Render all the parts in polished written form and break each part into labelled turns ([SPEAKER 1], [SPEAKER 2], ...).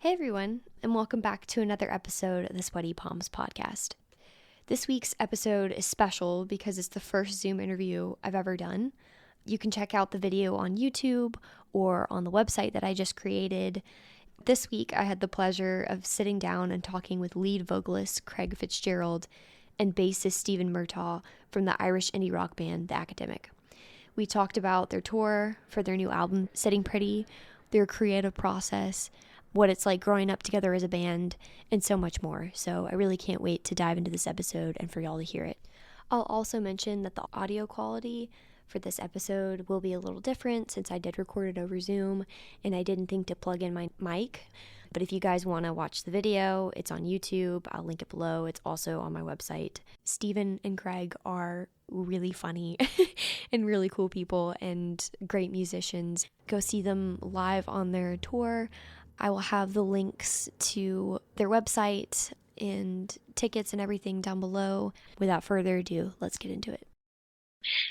[SPEAKER 1] Hey everyone, and welcome back to another episode of the Sweaty Palms podcast. This week's episode is special because it's the first Zoom interview I've ever done. You can check out the video on YouTube or on the website that I just created. This week I had the pleasure of sitting down and talking with lead vocalist Craig Fitzgerald and bassist Stephen Murtaugh from the Irish indie rock band The Academic. We talked about their tour for their new album, Sitting Pretty, their creative process, what it's like growing up together as a band, and so much more. So I really can't wait to dive into this episode and for y'all to hear it. I'll also mention that the audio quality for this episode will be a little different since I did record it over Zoom and I didn't think to plug in my mic. But if you guys want to watch the video, it's on YouTube. I'll link it below. It's also on my website. Stephen and Craig are really funny and really cool people and great musicians. Go see them live on their tour. I will have the links to their website and tickets and everything down below. Without further ado, let's get into it.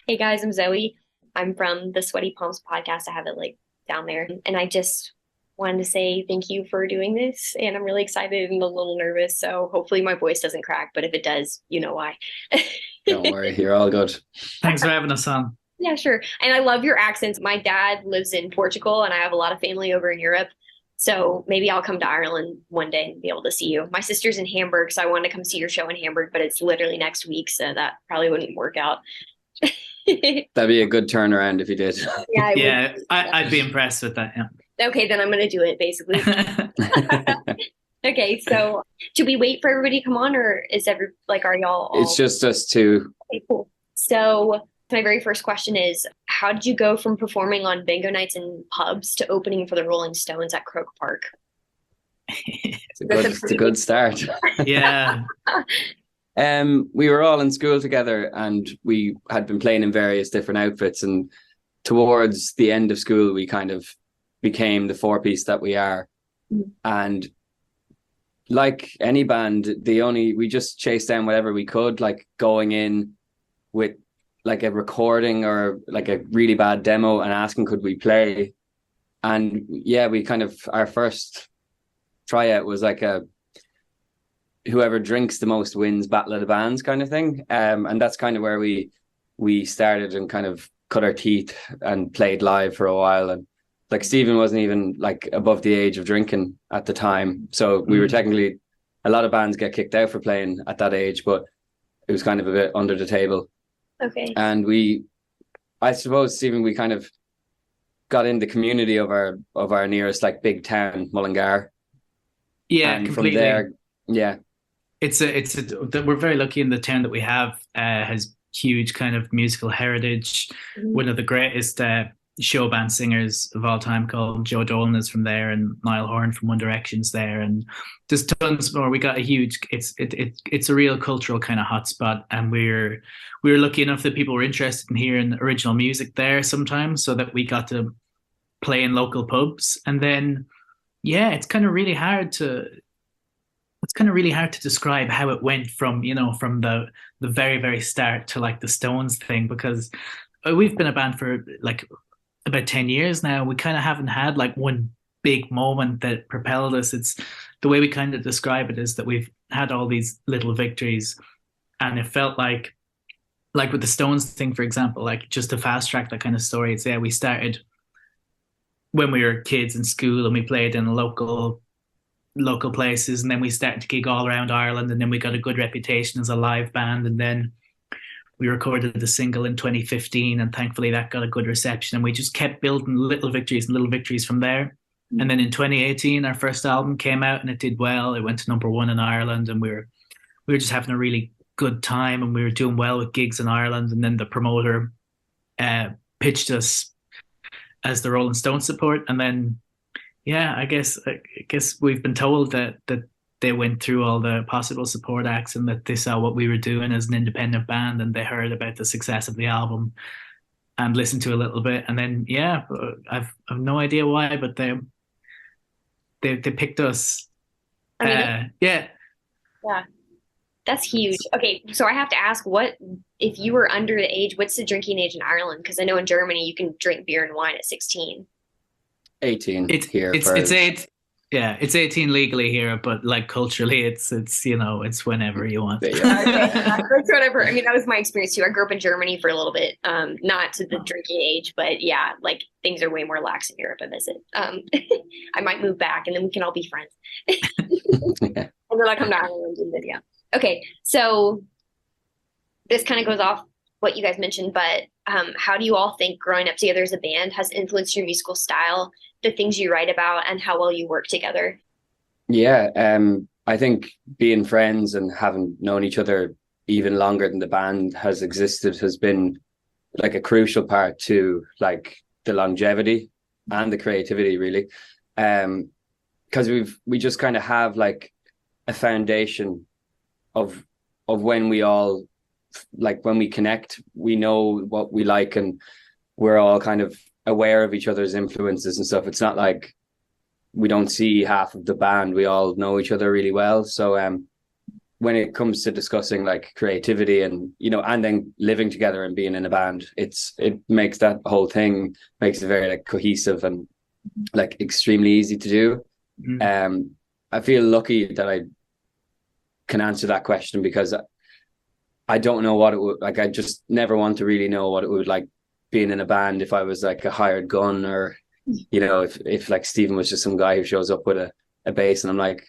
[SPEAKER 2] Hey guys, I'm Zoe. I'm from the Sweaty Palms podcast. I have it down there. And I just wanted to say thank you for doing this. And I'm really excited and a little nervous. So hopefully my voice doesn't crack, but if it does, you know why.
[SPEAKER 3] Don't worry, you're all good.
[SPEAKER 4] Thanks for having us on.
[SPEAKER 2] Yeah, sure. And I love your accents. My dad lives in Portugal and I have a lot of family over in Europe. So maybe I'll come to Ireland one day and be able to see you. My sister's in Hamburg, so I wanted to come see your show in Hamburg, but it's literally next week, so that probably wouldn't work out.
[SPEAKER 3] That'd be a good turnaround if you did.
[SPEAKER 2] Yeah,
[SPEAKER 4] I'd be impressed with that. Yeah.
[SPEAKER 2] Okay, then I'm going to do it, basically. Okay, so do we wait for everybody to come on, or is are y'all all...
[SPEAKER 3] It's just us two.
[SPEAKER 2] Okay, cool. So my very first question is, how did you go from performing on bingo nights in pubs to opening for the Rolling Stones at Croke Park?
[SPEAKER 3] It's a good start.
[SPEAKER 4] Yeah.
[SPEAKER 3] We were all in school together and we had been playing in various different outfits, and towards the end of school we kind of became the four-piece that we are. And like any band, we just chased down whatever we could, like going in with like a recording or like a really bad demo and asking could we play. And yeah, we kind of, our first tryout was like a whoever drinks the most wins battle of the bands kind of thing. And that's kind of where we started and kind of cut our teeth and played live for a while. And like Stephen wasn't even like above the age of drinking at the time, so we were technically, a lot of bands get kicked out for playing at that age, but it was kind of a bit under the table.
[SPEAKER 2] Okay.
[SPEAKER 3] And I suppose, Stephen, we kind of got in the community of our nearest like big town, Mullingar.
[SPEAKER 4] Yeah,
[SPEAKER 3] and
[SPEAKER 4] completely.
[SPEAKER 3] From there, yeah,
[SPEAKER 4] we're very lucky in the town that we have. Has huge kind of musical heritage. One of the greatest show band singers of all time, called Joe Dolan, is from there, and Niall Horan from One Direction's there, and there's tons more. We got a huge, it's a real cultural kind of hotspot, and we were lucky enough that people were interested in hearing original music there sometimes, so that we got to play in local pubs. And then it's kind of really hard to describe how it went from the very, very start to like the Stones thing, because we've been a band for like about 10 years now. We kind of haven't had like one big moment that propelled us. It's the way we kind of describe it is that we've had all these little victories, and it felt like with the Stones thing, for example, like just to fast track that kind of story, it's we started when we were kids in school and we played in local places, and then we started to gig all around Ireland, and then we got a good reputation as a live band, and then we recorded the single in 2015, and thankfully that got a good reception, and we just kept building little victories from there. And then in 2018 our first album came out and it did well. It went to #1 in Ireland, and we were just having a really good time, and we were doing well with gigs in Ireland. And then the promoter pitched us as the Rolling Stones support, and then I guess we've been told that they went through all the possible support acts and that they saw what we were doing as an independent band, and they heard about the success of the album and listened to a little bit. And then I've no idea why, but they picked us.
[SPEAKER 2] Yeah, that's huge. Okay, so I have to ask, what if you were under the age, what's the drinking age in Ireland? Because I know in Germany you can drink beer and wine at 16.
[SPEAKER 3] 18
[SPEAKER 4] It's
[SPEAKER 3] here.
[SPEAKER 4] It's Yeah, it's 18 legally here, but like culturally, it's it's whenever you want.
[SPEAKER 3] Yeah.
[SPEAKER 2] Okay, that's whatever. I mean, that was my experience too. I grew up in Germany for a little bit, not to the drinking age, but yeah, like things are way more lax in Europe. I visit. I might move back, and then we can all be friends. And then I come to Ireland and do video. Okay, so this kind of goes off what you guys mentioned, but how do you all think growing up together as a band has influenced your musical style, the things you write about, and how well you work together?
[SPEAKER 3] Yeah, I think being friends and having known each other even longer than the band has existed has been like a crucial part to like the longevity and the creativity, really. Because we just kind of have like a foundation of when we all like when we connect, we know what we like and we're all kind of aware of each other's influences and stuff. It's not like we don't see half of the band. We all know each other really well. So when it comes to discussing like creativity and and then living together and being in a band, it makes that whole thing makes it very like cohesive and like extremely easy to do. I feel lucky that I can answer that question because I don't know what it would like. I just never want to really know what it would like being in a band if I was like a hired gun, or if like Stephen was just some guy who shows up with a bass and I'm like,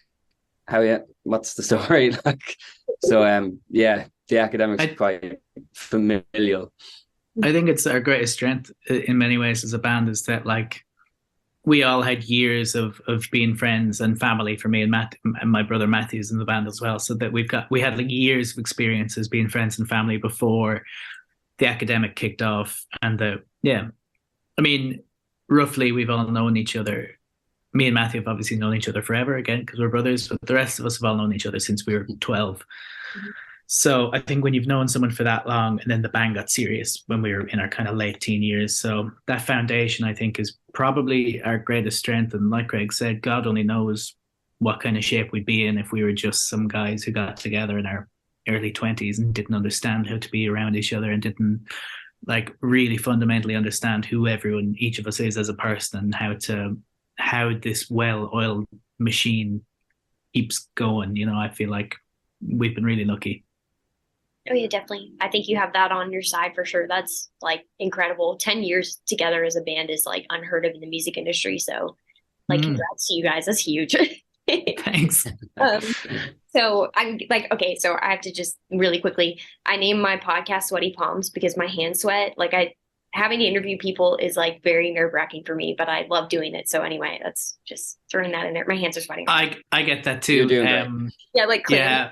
[SPEAKER 3] what's the story? Like, so yeah, the Academics are quite familial.
[SPEAKER 4] I think it's our greatest strength in many ways as a band is that like we all had years of being friends and family. For me and my brother Matthew's in the band as well, so that we had like years of experiences being friends and family before the Academic kicked off. And I mean, roughly we've all known each other. Me and Matthew have obviously known each other forever again because we're brothers, but the rest of us have all known each other since we were 12. So I think when you've known someone for that long, and then the band got serious when we were in our kind of late teen years. So that foundation, I think, is probably our greatest strength. And like Craig said, God only knows what kind of shape we'd be in if we were just some guys who got together in our early 20s and didn't understand how to be around each other and didn't like really fundamentally understand who each of us is as a person and how this well-oiled machine keeps going. I feel like we've been really lucky.
[SPEAKER 2] Oh yeah, definitely. I think you have that on your side for sure. That's like incredible. 10 years together as a band is like unheard of in the music industry. So like congrats to you guys. That's huge.
[SPEAKER 4] Thanks.
[SPEAKER 2] So I'm like, okay, so I have to just really quickly, I named my podcast Sweaty Palms because my hands sweat. Like having to interview people is like very nerve-wracking for me, but I love doing it. So anyway, that's just throwing that in there. My hands are sweating.
[SPEAKER 4] I get that too.
[SPEAKER 3] You're doing great.
[SPEAKER 2] Yeah, like clean.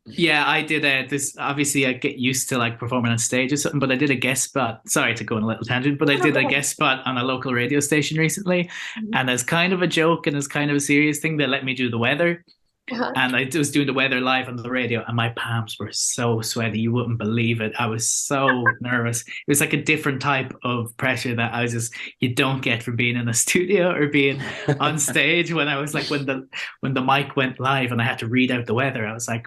[SPEAKER 4] Yeah, I did this. Obviously, I get used to like performing on stage or something, but I did a guest spot. Sorry to go on a little tangent, but I did a guest spot on a local radio station recently. And as kind of a joke and as kind of a serious thing, they let me do the weather. And I was doing the weather live on the radio, and my palms were so sweaty. You wouldn't believe it. I was so nervous. It was like a different type of pressure that you don't get from being in a studio or being on stage. When I was like, when the mic went live and I had to read out the weather, I was like,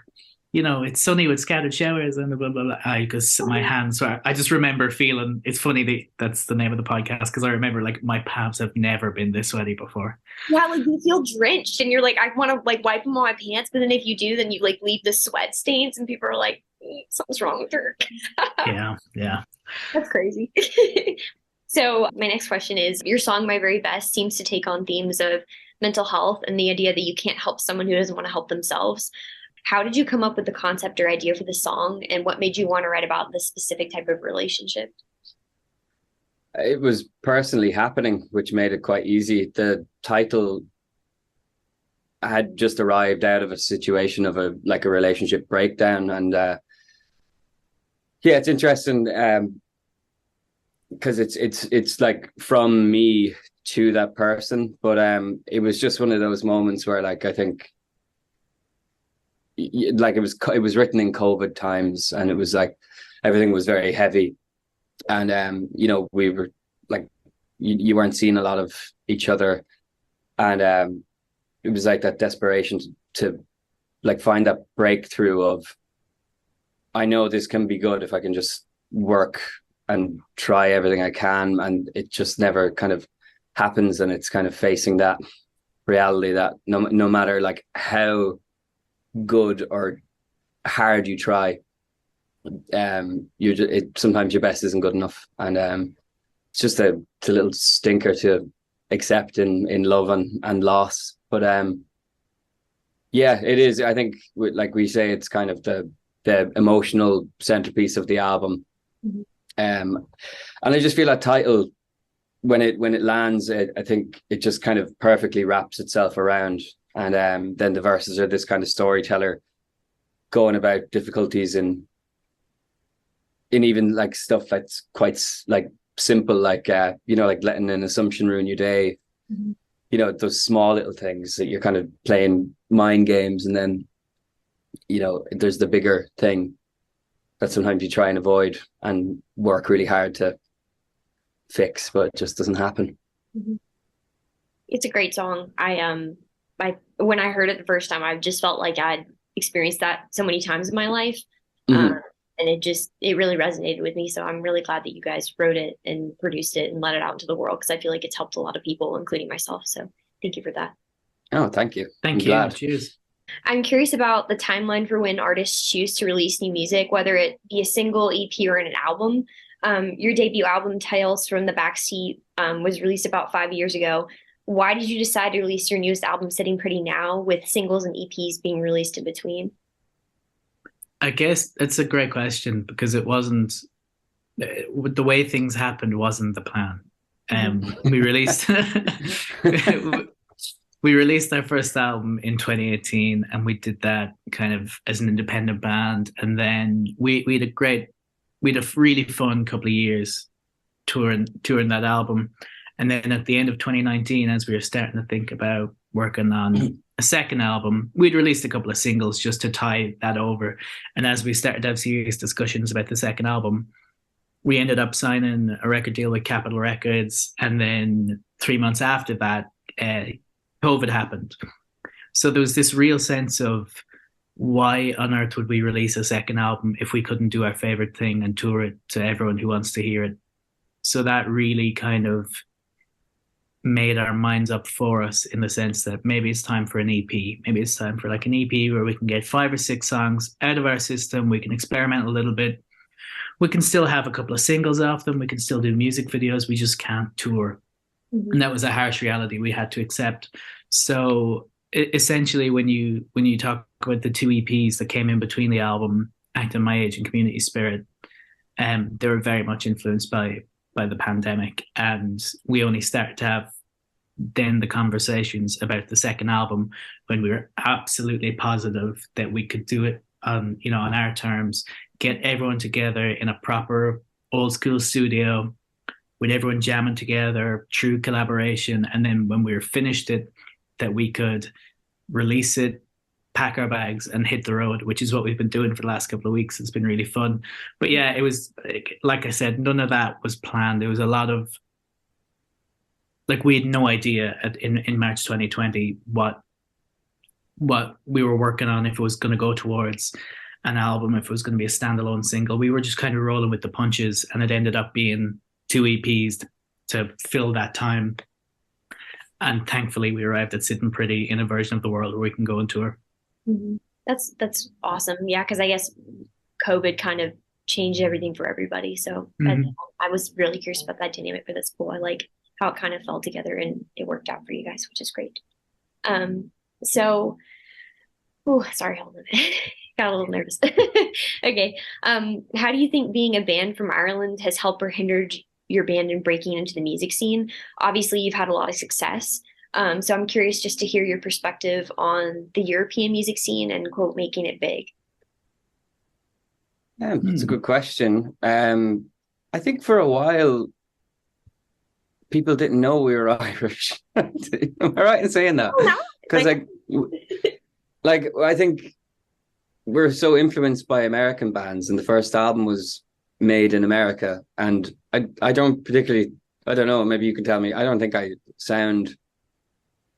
[SPEAKER 4] it's sunny with scattered showers and blah, blah, blah. Because my hands were, I just remember feeling, it's funny that's the name of the podcast, because I remember like my palms have never been this sweaty before.
[SPEAKER 2] Yeah, like you feel drenched and you're like, I want to like wipe them on my pants. But then if you do, then you like leave the sweat stains and people are like, something's wrong with her.
[SPEAKER 4] Yeah.
[SPEAKER 2] That's crazy. So my next question is, your song, My Very Best, seems to take on themes of mental health and the idea that you can't help someone who doesn't want to help themselves. How did you come up with the concept or idea for the song, and what made you want to write about this specific type of relationship?
[SPEAKER 3] It was personally happening, which made it quite easy. The title had just arrived out of a situation of a relationship breakdown. And it's interesting because it's like from me to that person. But it was just one of those moments where like, I think, like it was written in COVID times, and it was like everything was very heavy, and we were like you weren't seeing a lot of each other, and it was like that desperation to like find that breakthrough of, I know this can be good if I can just work and try everything I can, and it just never kind of happens, and it's kind of facing that reality that no matter like how good or hard you try, sometimes your best isn't good enough, and it's just it's a little stinker to accept in love and loss. But yeah, it is. I think, like we say, it's kind of the emotional centerpiece of the album.
[SPEAKER 2] Mm-hmm.
[SPEAKER 3] And I just feel that title, when it lands, I think it just kind of perfectly wraps itself around. And then the verses are this kind of storyteller going about difficulties in even like stuff that's quite like simple, like like letting an assumption ruin your day.
[SPEAKER 2] Mm-hmm.
[SPEAKER 3] Those small little things that you're kind of playing mind games, and then there's the bigger thing that sometimes you try and avoid and work really hard to fix, but it just doesn't happen.
[SPEAKER 2] Mm-hmm. It's a great song. When I heard it the first time, I just felt like I'd experienced that so many times in my life.
[SPEAKER 3] Mm-hmm.
[SPEAKER 2] And it really resonated with me. So I'm really glad that you guys wrote it and produced it and let it out into the world, because I feel like it's helped a lot of people, including myself. So thank you for that.
[SPEAKER 3] Oh, thank you.
[SPEAKER 4] Thank you. Glad. Cheers.
[SPEAKER 2] I'm curious about the timeline for when artists choose to release new music, whether it be a single, EP, or an album. Your debut album, Tales from the Backseat, was released about 5 years ago. Why did you decide to release your newest album, Sitting Pretty Now, with singles and EPs being released in between?
[SPEAKER 4] I guess it's a great question, because it wasn't the way things happened wasn't the plan. We released we released our first album in 2018, and we did that kind of as an independent band. And then we had a really fun couple of years touring that album. And then at the end of 2019, as we were starting to think about working on a second album, we'd released a couple of singles just to tie that over. And as we started to have serious discussions about the second album, we ended up signing a record deal with Capitol Records. And then 3 months after that, COVID happened. So there was this real sense of, why on earth would we release a second album if we couldn't do our favorite thing and tour it to everyone who wants to hear it? So that really kind of made our minds up for us, in the sense that maybe it's time for an EP. Maybe it's time for like an EP where we can get 5 or 6 songs out of our system. We can experiment a little bit. We can still have a couple of singles off them. We can still do music videos. We just can't tour. Mm-hmm. And that was a harsh reality we had to accept. So essentially, when you talk about the 2 EPs that came in between the album, Act of My Age and Community Spirit, they were very much influenced by the pandemic. And we only started to have then the conversations about the second album when we were absolutely positive that we could do it on our terms, get everyone together in a proper old school studio with everyone jamming together, true collaboration. And then when we were finished it, that we could release it, pack our bags and hit the road, which is what we've been doing for the last couple of weeks. It's been really fun. But yeah, it was, like I said, none of that was planned. There was a lot of, like, we had no idea in March 2020 what we were working on, if it was going to go towards an album, if it was going to be a standalone single. We were just kind of rolling with the punches, and it ended up being 2 EPs to fill that time. And thankfully, we arrived at Sitting Pretty in a version of the world where we can go and tour.
[SPEAKER 2] Mm-hmm. That's awesome. Yeah, because I guess COVID kind of changed everything for everybody. So I was really curious about that dynamic, but that's cool. I like how it kind of fell together and it worked out for you guys, which is great. Sorry, hold on a minute. Got a little nervous. Okay. How do you think being a band from Ireland has helped or hindered your band in breaking into the music scene? Obviously, you've had a lot of success. So I'm curious just to hear your perspective on the European music scene and, quote, making it big.
[SPEAKER 3] Yeah, that's a good question. I think for a while, people didn't know we were Irish. Am I right in saying that? Because I think we're so influenced by American bands, and the first album was made in America. And I don't particularly, I don't know, maybe you can tell me, I don't think I sound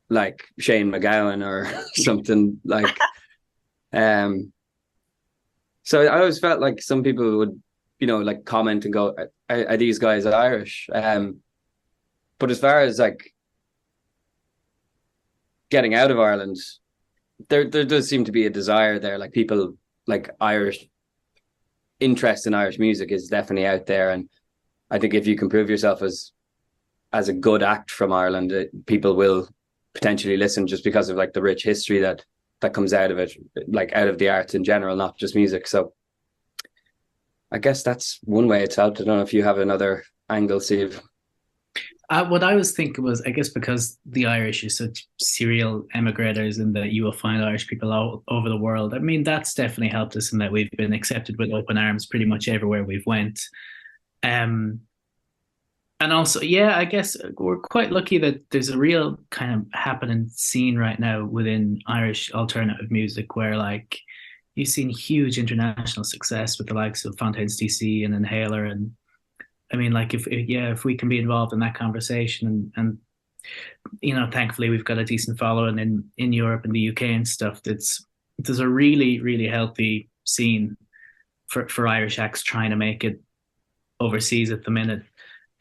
[SPEAKER 3] like Shane MacGowan or something like. So I always felt like some people would, like comment and go, are these guys Irish? But as far as like getting out of Ireland, there does seem to be a desire there. Like people, like Irish interest in Irish music is definitely out there, and I think if you can prove yourself as a good act from Ireland, people will potentially listen just because of like the rich history that comes out of it, like out of the arts in general, not just music. So I guess that's one way it's helped. I don't know if you have another angle, Steve.
[SPEAKER 4] What I was thinking was, I guess because the Irish are such serial emigrators and that you will find Irish people all over the world. I mean, that's definitely helped us in that we've been accepted with open arms pretty much everywhere we've went. And also, yeah, I guess we're quite lucky that there's a real kind of happening scene right now within Irish alternative music where like you've seen huge international success with the likes of Fontaines DC and Inhaler. And I mean, like if we can be involved in that conversation and you know, thankfully we've got a decent following in Europe and the UK and stuff. There's a really, really healthy scene for Irish acts trying to make it overseas at the minute.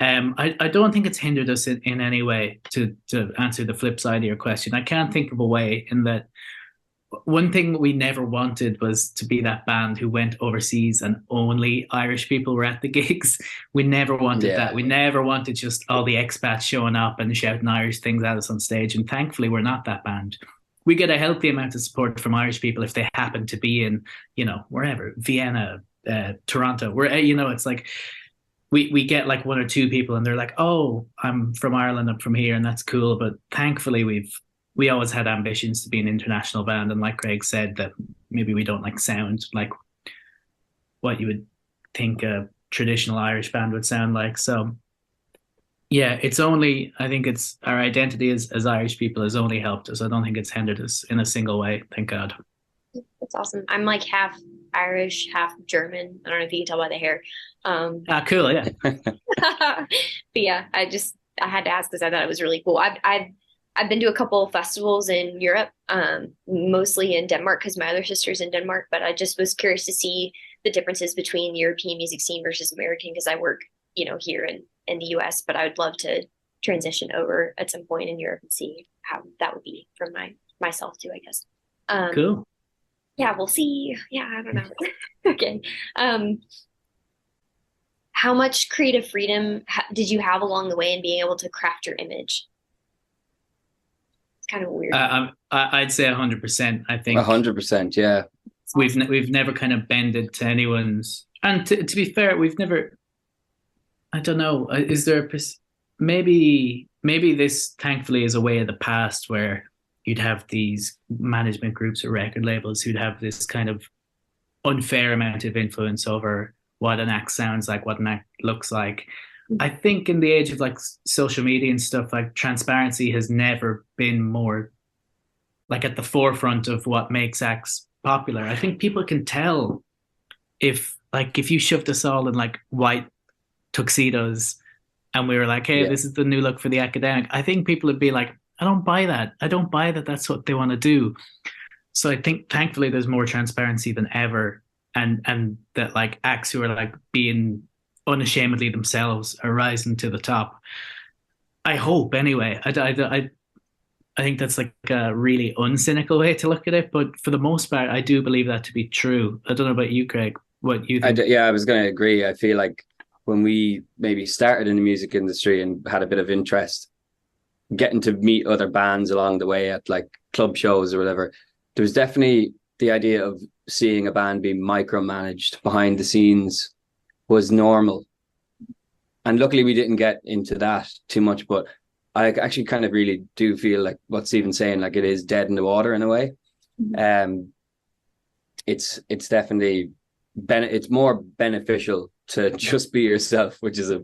[SPEAKER 4] I don't think it's hindered us in any way to answer the flip side of your question. I can't think of a way in that one thing we never wanted was to be that band who went overseas and only Irish people were at the gigs. We never wanted that. We never wanted just all the expats showing up and shouting Irish things at us on stage. And thankfully, we're not that band. We get a healthy amount of support from Irish people if they happen to be in, you know, wherever, Vienna, Toronto, where, you know, it's like, we get like one or two people and they're like, oh, I'm from Ireland, I'm from here, and that's cool. But thankfully we always had ambitions to be an international band, and like Craig said, that maybe we don't like sound like what you would think a traditional Irish band would sound like. So yeah, I think it's our identity as Irish people has only helped us. I don't think it's hindered us in a single way, thank God.
[SPEAKER 2] That's awesome. I'm like half Irish, half German. I don't know if you can tell by the hair.
[SPEAKER 4] Cool, yeah.
[SPEAKER 2] But yeah, I had to ask because I thought it was really cool. I've been to a couple of festivals in Europe, mostly in Denmark because my other sister's in Denmark. But I just was curious to see the differences between the European music scene versus American because I work, you know, here in the US. But I would love to transition over at some point in Europe and see how that would be for myself too, I guess.
[SPEAKER 4] Cool.
[SPEAKER 2] Yeah, we'll see. Yeah, I don't know. Okay. How much creative freedom did you have along the way in being able to craft your image? It's kind of weird.
[SPEAKER 4] I'd say 100%. I think
[SPEAKER 3] 100%. Yeah.
[SPEAKER 4] We've never kind of bended to anyone's. And to be fair, we've never. I don't know. Is there maybe this thankfully is a way of the past where you'd have these management groups or record labels who'd have this kind of unfair amount of influence over what an act sounds like, what an act looks like. I think in the age of like social media and stuff, like transparency has never been more like at the forefront of what makes acts popular. I think people can tell if you shoved us all in like white tuxedos and we were like, hey, this is the new look for the academic, I think people would be like, I don't buy that. I don't buy that that's what they want to do. So I think thankfully there's more transparency than ever. And that like acts who are like being unashamedly themselves are rising to the top. I hope anyway. I think that's like a really uncynical way to look at it. But for the most part, I do believe that to be true. I don't know about you, Craig, what you think.
[SPEAKER 3] I was going to agree. I feel like when we maybe started in the music industry and had a bit of interest, getting to meet other bands along the way at like club shows or whatever, there was definitely the idea of seeing a band be micromanaged behind the scenes was normal. And luckily we didn't get into that too much, but I actually kind of really do feel like what Stephen's saying, like it is dead in the water in a way. It's definitely it's more beneficial to just be yourself, which is a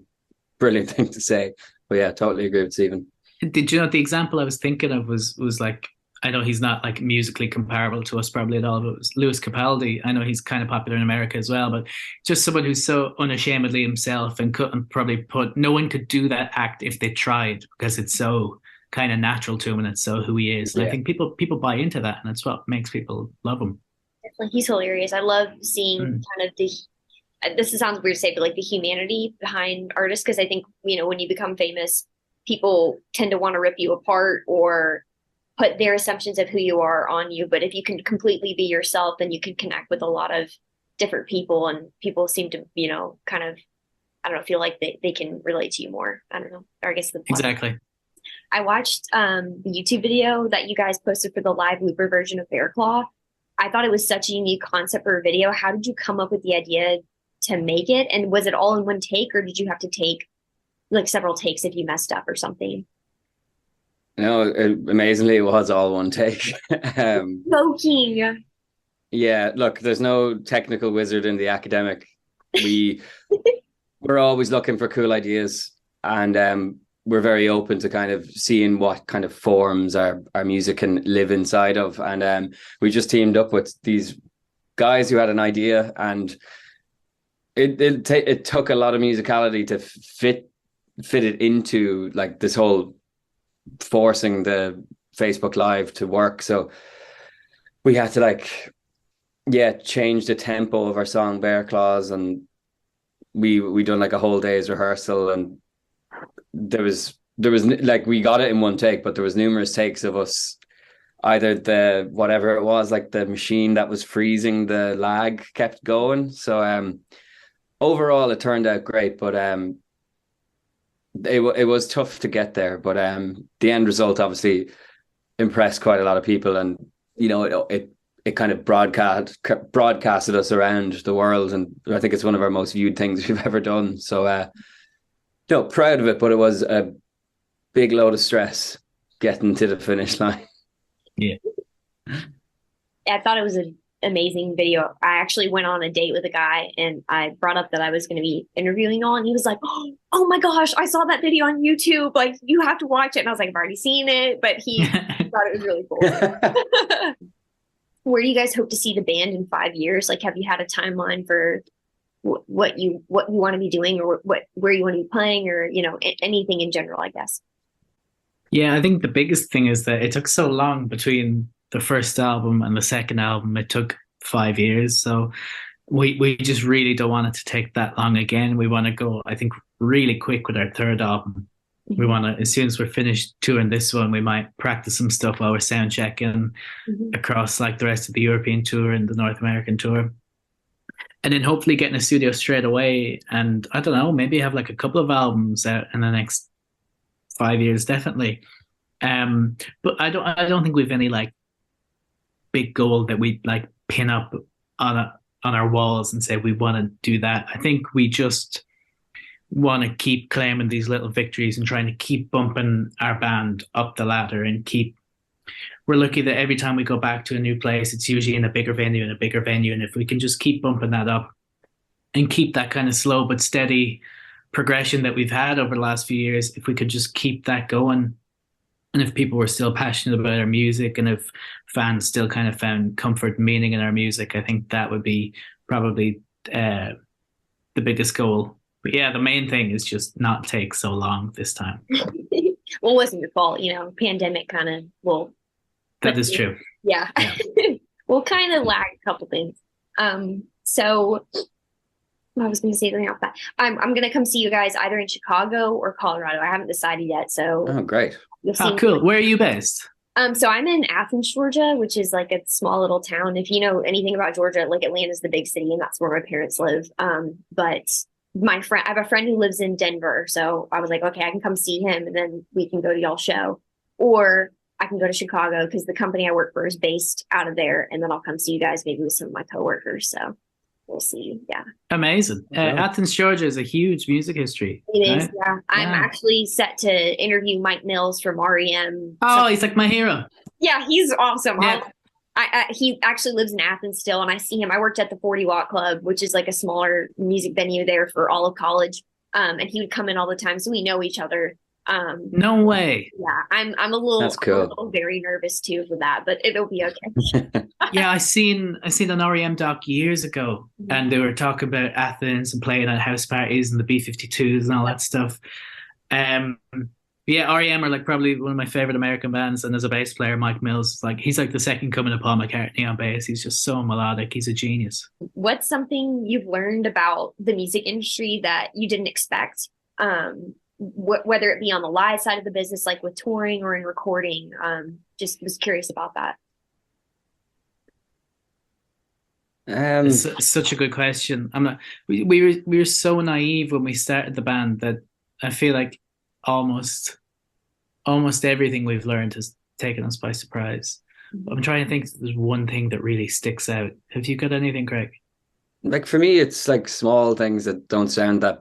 [SPEAKER 3] brilliant thing to say. But yeah, totally agree with Stephen.
[SPEAKER 4] Did you know the example I was thinking of was like, I know he's not like musically comparable to us probably at all, but it was Lewis Capaldi. I know he's kind of popular in America as well, but just someone who's so unashamedly himself and couldn't probably no one could do that act if they tried because it's so kind of natural to him and it's so who he is. And I think people buy into that and that's what makes people love him.
[SPEAKER 2] Definitely. He's hilarious. I love seeing kind of this sounds weird to say, but like the humanity behind artists. Cause I think, you know, when you become famous, people tend to want to rip you apart or put their assumptions of who you are on you. But if you can completely be yourself, then you can connect with a lot of different people, and people seem to, kind of, I don't know, feel like they can relate to you more. I don't know. Or I guess
[SPEAKER 4] Exactly.
[SPEAKER 2] I watched the YouTube video that you guys posted for the live looper version of Bear Claw. I thought it was such a unique concept for a video. How did you come up with the idea to make it? And was it all in one take, or did you have to take like several takes if you messed up or something?
[SPEAKER 3] No, amazingly, it was all one take.
[SPEAKER 2] Joking.
[SPEAKER 3] Yeah, look, there's no technical wizard in the academic. We're always looking for cool ideas, and we're very open to kind of seeing what kind of forms our music can live inside of. And we just teamed up with these guys who had an idea, and it took a lot of musicality to fit it into like this whole forcing the Facebook Live to work. So we had to change the tempo of our song Bear Claws, and we done like a whole day's rehearsal, and there was like, we got it in one take, but there was numerous takes of us, either the whatever it was, like the machine that was freezing the lag kept going. So overall it turned out great, but it was tough to get there, but the end result obviously impressed quite a lot of people, and it kind of broadcasted us around the world, and I think it's one of our most viewed things we've ever done. So proud of it, but it was a big load of stress getting to the finish line.
[SPEAKER 4] Yeah.
[SPEAKER 2] I thought it was an amazing video. I actually went on a date with a guy, and I brought up that I was going to be interviewing y'all, and he was like, oh my gosh, I saw that video on YouTube. Like, you have to watch it. And I was like, I've already seen it, but he thought it was really cool. Where do you guys hope to see the band in 5 years? Like, have you had a timeline for what you want to be doing, or where you want to be playing, or anything in general, I guess?
[SPEAKER 4] Yeah, I think the biggest thing is that it took so long between the first album and the second album. It took 5 years, so we just really don't want it to take that long again. We want to go, I think, really quick with our third album. Mm-hmm. We want to, as soon as we're finished touring this one, we might practice some stuff while we're sound checking across like the rest of the European tour and the North American tour. And then hopefully get in a studio straight away. And I don't know, maybe have like a couple of albums out in the next 5 years, definitely. But I don't think we've any like big goal that we like pin up on our walls and say we want to do that. I think we just want to keep claiming these little victories and trying to keep bumping our band up the ladder, and we're lucky that every time we go back to a new place, it's usually in a bigger venue and a bigger venue. And if we can just keep bumping that up and keep that kind of slow but steady progression that we've had over the last few years, if we could just keep that going, and if people were still passionate about our music, and if fans still kind of found comfort and meaning in our music, I think that would be probably the biggest goal. But yeah, the main thing is just not take so long this time.
[SPEAKER 2] Well, it wasn't your fault, pandemic kind of
[SPEAKER 4] That is true.
[SPEAKER 2] Yeah. We'll kind of lag a couple things. So I was going to say something off that. I'm going to come see you guys either in Chicago or Colorado. I haven't decided yet. So
[SPEAKER 3] great.
[SPEAKER 4] Oh, cool. Where are you based?
[SPEAKER 2] So I'm in Athens, Georgia, which is like a small little town. If you know anything about Georgia, like Atlanta's the big city, and that's where my parents live. But I have a friend who lives in Denver. So I was like, okay, I can come see him, and then we can go to y'all's show. Or I can go to Chicago because the company I work for is based out of there, and then I'll come see you guys maybe with some of my coworkers. So we'll see. Yeah.
[SPEAKER 4] Amazing. Athens, Georgia is a huge music history.
[SPEAKER 2] It is. Yeah. I'm actually set to interview Mike Mills from REM.
[SPEAKER 4] Oh, he's like my hero.
[SPEAKER 2] Yeah, he's awesome.
[SPEAKER 4] Yeah.
[SPEAKER 2] He actually lives in Athens still, and I see him. I worked at the 40 Watt Club, which is like a smaller music venue there for all of college. And he would come in all the time, so we know each other.
[SPEAKER 4] No way.
[SPEAKER 2] Yeah, I'm a little,
[SPEAKER 3] That's cool.
[SPEAKER 2] I'm a little very nervous too for that, but it'll be okay.
[SPEAKER 4] Yeah, I seen an REM doc years ago, and they were talking about Athens and playing at house parties and the B-52s and all that stuff. Yeah, REM are like probably one of my favorite American bands, and as a bass player, Mike Mills, he's like the second coming of Paul McCartney on bass. He's just so melodic. He's a genius.
[SPEAKER 2] What's something you've learned about the music industry that you didn't expect? Whether it be on the live side of the business, like with touring, or in recording, just was curious about that.
[SPEAKER 4] It's such a good question. I'm not. We were so naive when we started the band that I feel like almost everything we've learned has taken us by surprise. I'm trying to think if there's one thing that really sticks out. Have you got anything, Craig?
[SPEAKER 3] Like for me, it's like small things that don't sound that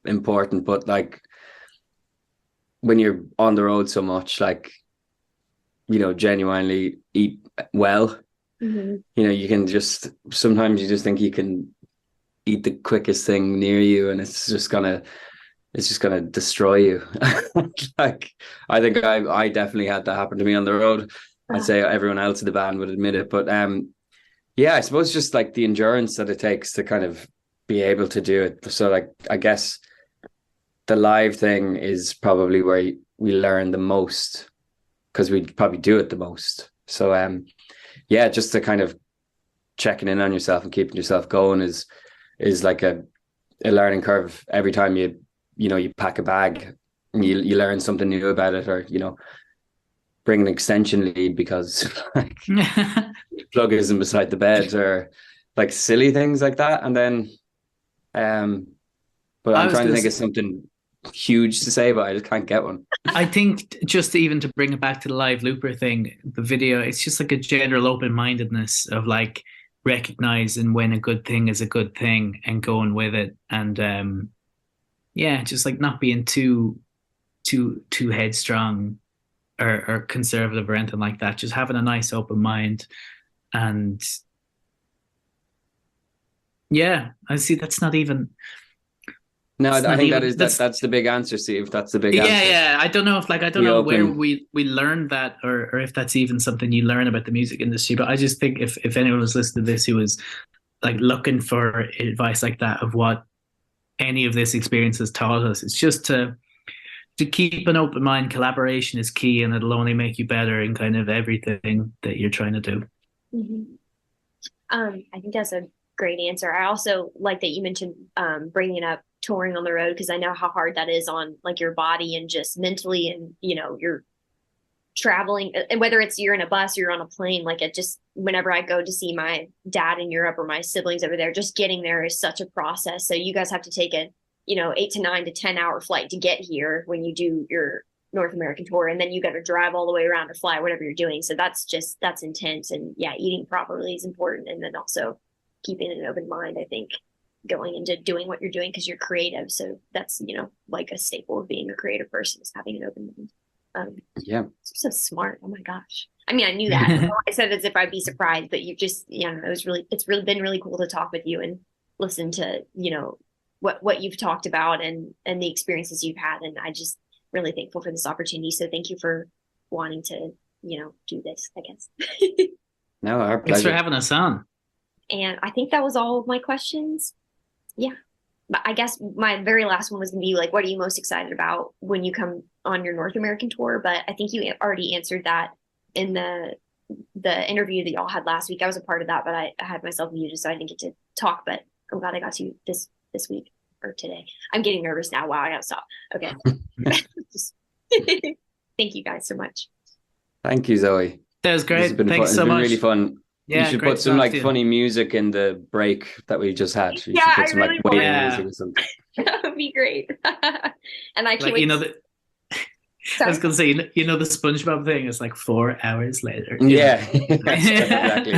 [SPEAKER 3] important, but like when you're on the road so much, like, you know, genuinely eat well.
[SPEAKER 2] Mm-hmm.
[SPEAKER 3] You know, you can just, sometimes you just think you can eat the quickest thing near you and it's just gonna destroy you. Like, I think I definitely had that happen to me on the road. I'd say everyone else in the band would admit it, but yeah, I suppose just like the endurance that it takes to kind of be able to do it. So like, I guess the live thing is probably where we learn the most, because we probably do it the most. So yeah, just the kind of checking in on yourself and keeping yourself going is like a learning curve. Every time you pack a bag, you learn something new about it, or, you know, bring an extension lead because like plug isn't beside the bed, or like silly things like that. And then but I'm trying to think of something huge to say, but I just can't get one.
[SPEAKER 4] I think just even to bring it back to the live looper thing, the video, it's just like a general open-mindedness of like recognizing when a good thing is a good thing and going with it. And yeah, just like not being too headstrong or conservative or anything like that. Just having a nice open mind. And yeah, I see that's not even...
[SPEAKER 3] No, I think that's the big answer, Steve. That's the big answer.
[SPEAKER 4] Yeah. I don't know if I don't know where we learned that, or if that's even something you learn about the music industry. But I just think if anyone was listening to this who was like looking for advice like that of what any of this experience has taught us, it's just to keep an open mind. Collaboration is key, and it'll only make you better in kind of everything that you're trying to do.
[SPEAKER 2] Mm-hmm. I think that's a great answer. I also like that you mentioned bringing up touring on the road, because I know how hard that is on like your body and just mentally, and you know, you're traveling, and whether it's you're in a bus or you're on a plane, like it just, whenever I go to see my dad in Europe or my siblings over there, just getting there is such a process. So you guys have to take a 8 to 9 to 10 hour flight to get here when you do your North American tour, and then you got to drive all the way around or fly, whatever you're doing. So that's intense. And yeah, eating properly is important, and then also keeping an open mind, I think, going into doing what you're doing, because you're creative. So that's, like a staple of being a creative person, is having an open mind.
[SPEAKER 3] Yeah.
[SPEAKER 2] So smart. Oh my gosh. I mean, I knew that. I said as if I'd be surprised, but you just, it's really been really cool to talk with you and listen to, what you've talked about and the experiences you've had. And I just really thankful for this opportunity. So thank you for wanting to, do this, I guess.
[SPEAKER 3] No, our pleasure.
[SPEAKER 4] Thanks for having us on.
[SPEAKER 2] And I think that was all of my questions. Yeah. But I guess my very last one was going to be like, what are you most excited about when you come on your North American tour? But I think you already answered that in the interview that y'all had last week. I was a part of that, but I had myself muted, so I didn't get to talk. But I'm glad I got to this week or today. I'm getting nervous now. Wow, I gotta stop. Okay. Thank you guys so much.
[SPEAKER 3] Thank you, Zoe.
[SPEAKER 4] That was great. Thanks so much.
[SPEAKER 3] It's been really fun.
[SPEAKER 4] Yeah,
[SPEAKER 3] you should put some funny music in the break that we just had. You
[SPEAKER 2] should
[SPEAKER 3] put some waiting music or something.
[SPEAKER 2] That would be great. And I can't
[SPEAKER 4] wait. I was gonna say, the SpongeBob thing is like 4 hours later.
[SPEAKER 3] Yeah, exactly.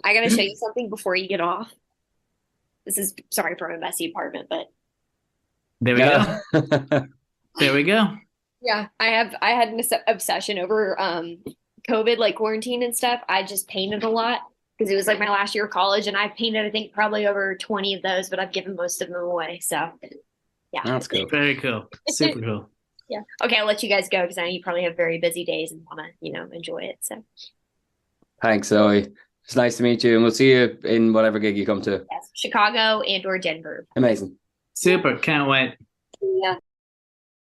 [SPEAKER 2] I gotta show you something before you get off. This is sorry for my messy apartment, but
[SPEAKER 4] there we go. There we go.
[SPEAKER 2] Yeah, I had an obsession over COVID, like quarantine and stuff. I just painted a lot because it was like my last year of college, and I painted, I think, probably over 20 of those, but I've given most of them away. So yeah,
[SPEAKER 3] that's cool.
[SPEAKER 4] Very cool. Super cool.
[SPEAKER 2] Yeah. Okay, I'll let you guys go because I know you probably have very busy days and want to, enjoy it. So
[SPEAKER 3] thanks, Zoe. It's nice to meet you, and we'll see you in whatever gig you come to.
[SPEAKER 2] Yes, Chicago and or Denver.
[SPEAKER 3] Amazing.
[SPEAKER 4] Super. Can't wait.
[SPEAKER 2] Yeah.